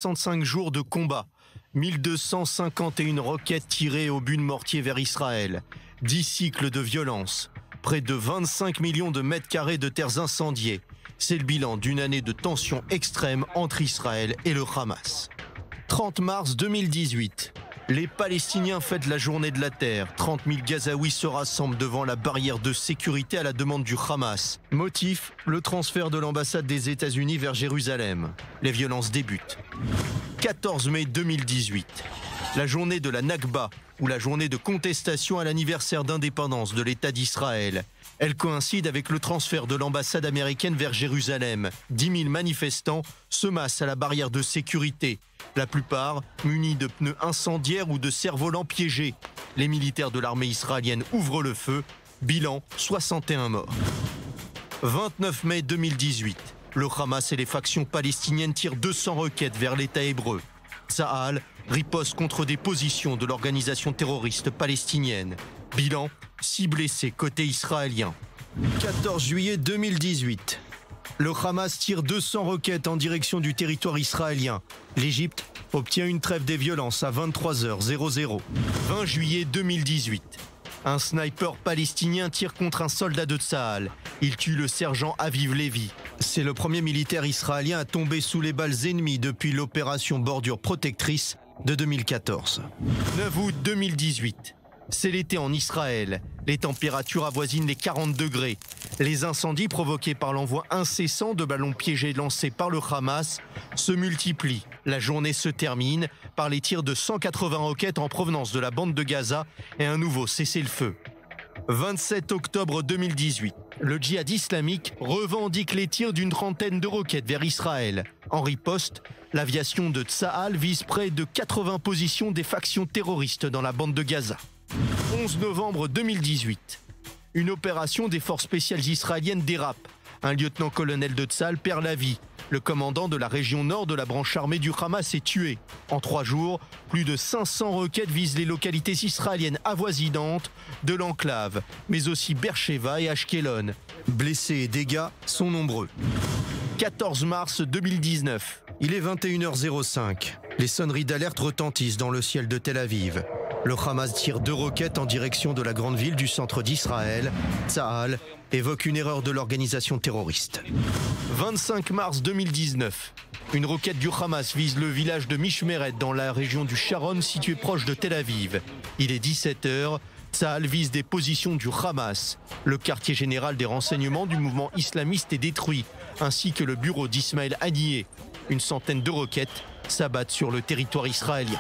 65 jours de combat, 1251 roquettes tirées au but de mortier vers Israël, 10 cycles de violence, près de 25 millions de mètres carrés de terres incendiées. C'est le bilan d'une année de tensions extrêmes entre Israël et le Hamas. 30 mars 2018. Les Palestiniens fêtent la journée de la terre. 30 000 Gazaouis se rassemblent devant la barrière de sécurité à la demande du Hamas. Motif, le transfert de l'ambassade des États-Unis vers Jérusalem. Les violences débutent. 14 mai 2018. La journée de la Nakba, ou la journée de contestation à l'anniversaire d'indépendance de l'État d'Israël. Elle coïncide avec le transfert de l'ambassade américaine vers Jérusalem. 10 000 manifestants se massent à la barrière de sécurité. La plupart munis de pneus incendiaires ou de cerfs-volants piégés. Les militaires de l'armée israélienne ouvrent le feu. Bilan, 61 morts. 29 mai 2018. Le Hamas et les factions palestiniennes tirent 200 roquettes vers l'État hébreu. Tsahal riposte contre des positions de l'organisation terroriste palestinienne. Bilan, 6 blessés côté israélien. 14 juillet 2018. Le Hamas tire 200 roquettes en direction du territoire israélien. L'Égypte obtient une trêve des violences à 23h00. 20 juillet 2018. Un sniper palestinien tire contre un soldat de Tsahal. Il tue le sergent Aviv Levi. C'est le premier militaire israélien à tomber sous les balles ennemies depuis l'opération Bordure Protectrice de 2014. 9 août 2018. C'est l'été en Israël. Les températures avoisinent les 40 degrés. Les incendies provoqués par l'envoi incessant de ballons piégés lancés par le Hamas se multiplient. La journée se termine par les tirs de 180 roquettes en provenance de la bande de Gaza et un nouveau cessez-le-feu. 27 octobre 2018. Le djihad islamique revendique les tirs d'une trentaine de roquettes vers Israël. En riposte, l'aviation de Tsahal vise près de 80 positions des factions terroristes dans la bande de Gaza. 11 novembre 2018. Une opération des forces spéciales israéliennes dérape. Un lieutenant-colonel de Tsahal perd la vie. Le commandant de la région nord de la branche armée du Hamas est tué. En 3 jours, plus de 500 roquettes visent les localités israéliennes avoisinantes de l'enclave, mais aussi Beersheva et Ashkelon. Blessés et dégâts sont nombreux. 14 mars 2019. Il est 21h05. Les sonneries d'alerte retentissent dans le ciel de Tel Aviv. Le Hamas tire 2 roquettes en direction de la grande ville du centre d'Israël. Tsahal évoque une erreur de l'organisation terroriste. 25 mars 2019. Une roquette du Hamas vise le village de Mishmeret dans la région du Sharon situé proche de Tel Aviv. Il est 17h. Tsahal vise des positions du Hamas. Le quartier général des renseignements du mouvement islamiste est détruit, ainsi que le bureau d'Ismaël Haniyeh. Une centaine de roquettes s'abattent sur le territoire israélien.